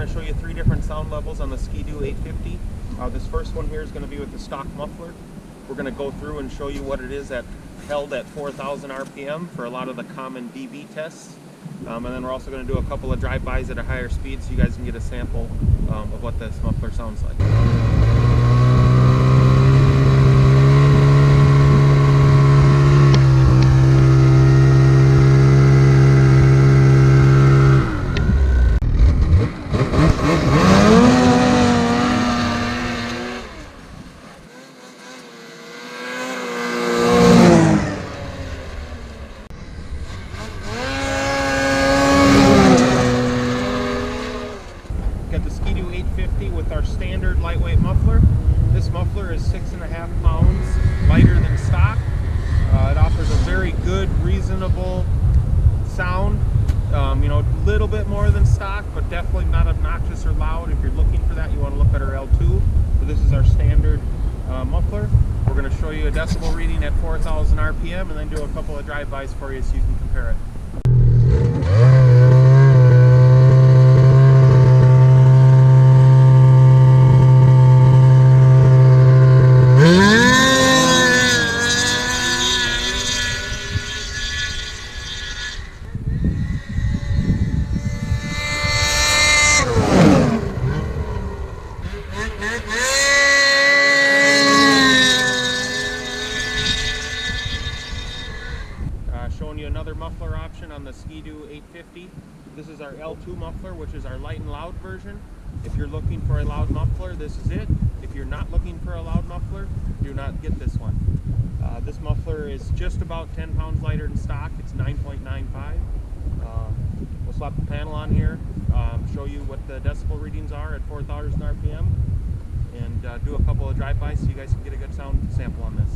going to show you 3 different sound levels on the Ski-Doo 850. This first one here is going to be with the stock muffler. We're going to go through and show you what it is held at 4,000 RPM for a lot of the common dB tests. And then we're also going to do a couple of drive-bys at a higher speed so you guys can get a sample of what this muffler sounds like. Got the Ski-Doo 850 with our standard lightweight muffler. This muffler is 6.5 pounds lighter than stock. It offers a very good, reasonable sound. A little bit more than stock, but definitely not obnoxious or loud. If you're looking for that, you want to look at our L2. But this is our standard muffler. We're going to show you a decibel reading at 4,000 RPM and then do a couple of drive-bys for you so you can compare it. Showing you another muffler option on the Ski-Doo 850. This is our L2 muffler, which is our light and loud version. If you're looking for a loud muffler, this is it. If you're not looking for a loud muffler, do not get this one. This muffler is just about 10 pounds lighter than stock. It's 9.95. We'll slap the panel on here, show you what the decibel readings are at 4,000 RPM, and do a couple of drive-bys so you guys can get a good sound sample on this.